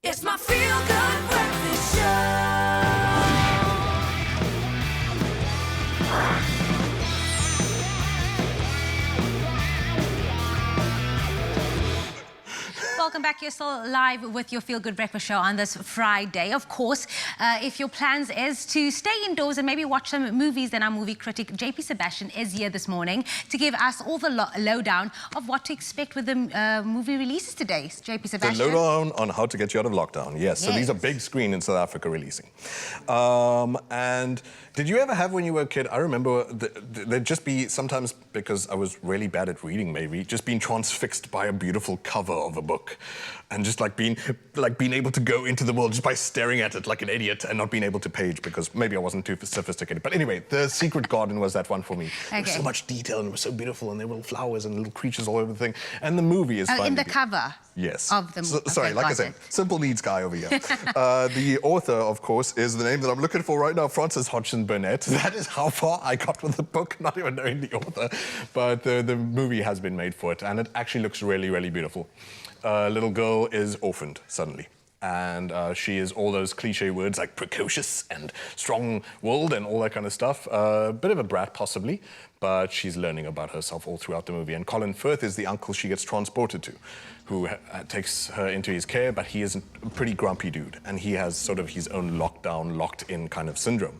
It's my feel-good breakfast show. Welcome back. You're still live with your Feel Good Breakfast Show on this Friday. Of course, if your plans is to stay indoors and maybe watch some movies, then our movie critic, JP Sebastian, is here this morning to give us all the lowdown of what to expect with the movie releases today. JP Sebastian. The lowdown on how to get you out of lockdown, yes. So these are big screen in South Africa releasing. And did you ever have, when you were a kid, I remember there'd just be, sometimes because I was really bad at reading maybe, just being transfixed by a beautiful cover of a book. And just like being able to go into the world just by staring at it like an idiot and not being able to page because maybe I wasn't too sophisticated. But anyway, The Secret Garden was that one for me. There was so much detail and it was so beautiful and there were little flowers and little creatures all over the thing. And the movie is in the cover? Yes. Of the movie. Sorry, like I said, simple needs guy over here. The author, of course, is the name that I'm looking for right now, Frances Hodgson Burnett. That is how far I got with the book, not even knowing the author. But the movie has been made for it and it actually looks really, really beautiful. Little girl is orphaned suddenly. And she is all those cliche words like precocious and strong-willed and all that kind of stuff. Bit of a brat, possibly, but she's learning about herself all throughout the movie. And Colin Firth is the uncle she gets transported to, who takes her into his care, but he is a pretty grumpy dude. And he has sort of his own lockdown, locked-in kind of syndrome.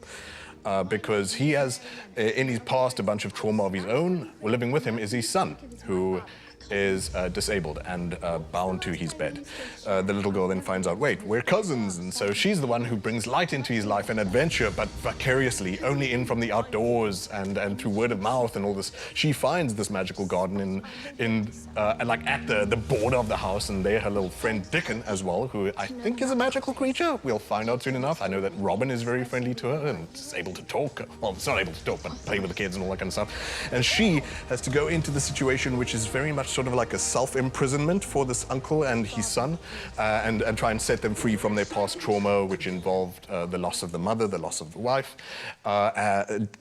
Because he has, in his past, a bunch of trauma of his own. Living with him is his son, who is disabled and bound to his bed. The little girl then finds out, wait, we're cousins, and so she's the one who brings light into his life and adventure, but vicariously, only in from the outdoors and through word of mouth and all this. She finds this magical garden like at the border of the house, and there her little friend Dickon as well, who I think is a magical creature. We'll find out soon enough. I know that Robin is very friendly to her and is able to talk. Well, it's not able to talk, but play with the kids and all that kind of stuff. And she has to go into the situation, which is very much sort of like a self-imprisonment for this uncle and his son, and try and set them free from their past trauma, which involved the loss of the mother, the loss of the wife,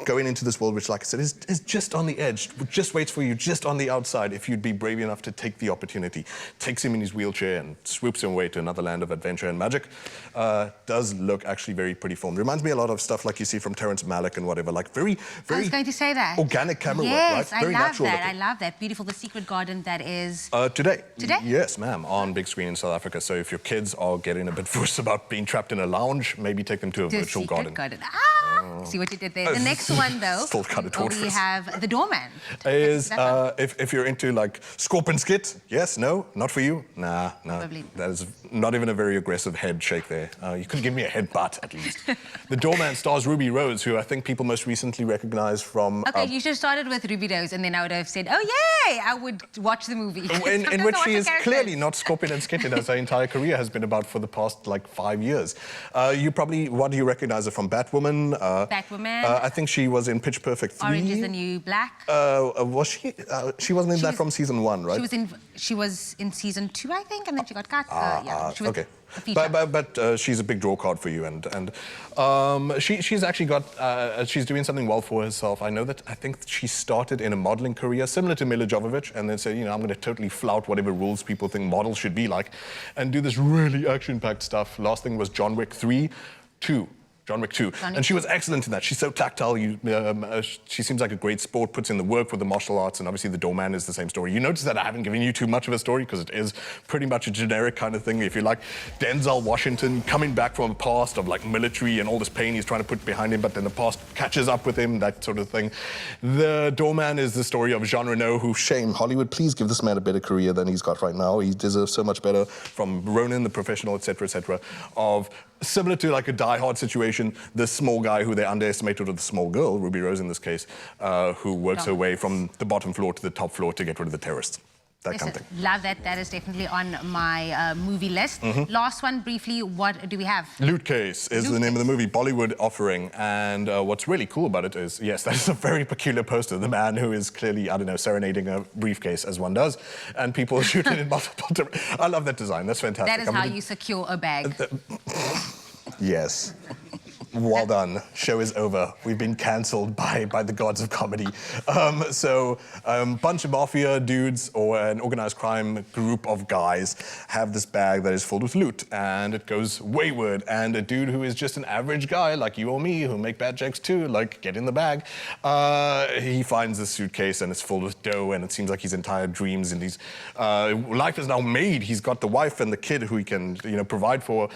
going into this world which, like I said, is just on the edge, just waits for you just on the outside if you'd be brave enough to take the opportunity. Takes him in his wheelchair and swoops him away to another land of adventure and magic. Does look actually very pretty filmed. Reminds me a lot of stuff like you see from Terrence Malick and whatever, like very I was going to say that. Organic camera work, right? Very natural that. looking. I love that. Beautiful. The Secret Garden, that is... Today. Today? Yes, ma'am, on big screen in South Africa. So if your kids are getting a bit fussed about being trapped in a lounge, maybe take them to a virtual garden. See what you did there. The next one, though, still kind of torturous. We have The Doorman. Is if you're into like scorp and skit, yes, no, not for you. Nah, no. Probably. That is not even a very aggressive head shake there. You could give me a head butt at least. The Doorman stars Ruby Rose, who I think people most recently recognize from. Okay, you should have started with Ruby Rose, and then I would have said, "Oh yay, I would watch the movie." In which she is clearly not scorpion and skitted, as her entire career has been about for the past like 5 years. You probably, what do you recognize her from? Batwoman. Batwoman. I think she was in Pitch Perfect 3. Orange is the New Black. Was she? She wasn't in that from season 1, right? She was in season 2, I think, and then she got cut. Yeah, she was okay. a feature. But she's a big draw card for you, and she's actually got she's doing something well for herself. I think she started in a modeling career similar to Mila Jovovich, and then said, you know, I'm going to totally flout whatever rules people think models should be like, and do this really action-packed stuff. Last thing was John Wick 2. And she was excellent in that. She's so tactile. She seems like a great sport, puts in the work with the martial arts, and obviously The Doorman is the same story. You notice that I haven't given you too much of a story because it is pretty much a generic kind of thing. If you like Denzel Washington coming back from a past of like military and all this pain he's trying to put behind him, but then the past catches up with him, that sort of thing. The Doorman is the story of Jean Reno, who, shame, Hollywood, please give this man a better career than he's got right now. He deserves so much better, from Ronin, The Professional, etc., of similar to like a Die Hard situation, this small guy who they underestimated, or the small girl, Ruby Rose in this case, who works her way from the bottom floor to the top floor to get rid of the terrorists. That kind of thing. Love that. That is definitely on my movie list. Last one, briefly, what do we have? Lootcase is the name of the movie, Bollywood offering. And what's really cool about it is, yes, that is a very peculiar poster. The man who is clearly, I don't know, serenading a briefcase, as one does, and people shoot it in multiple... I love that design. That's fantastic. That is how you secure a bag. Yes. Well done. Show is over. We've been cancelled by the gods of comedy. Bunch of mafia dudes or an organized crime group of guys have this bag that is filled with loot, and it goes wayward. And a dude who is just an average guy like you or me, who make bad jokes too, like get in the bag, he finds this suitcase and it's full with dough, and it seems like his entire dreams and his life is now made. He's got the wife and the kid who he can, provide for.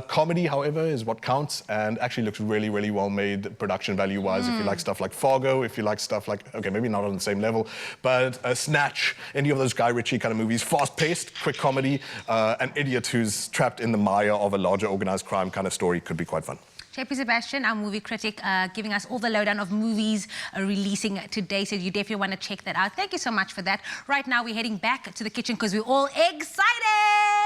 Comedy, however, is what counts, and actually looks really, really well made production value-wise. If you like stuff like Fargo, if you like stuff like, okay, maybe not on the same level, but Snatch, any of those Guy Ritchie kind of movies, fast-paced, quick comedy, an idiot who's trapped in the mire of a larger organized crime kind of story could be quite fun. JP Sebastian, our movie critic, giving us all the lowdown of movies releasing today, so you definitely want to check that out. Thank you so much for that. Right now, we're heading back to the kitchen because we're all excited!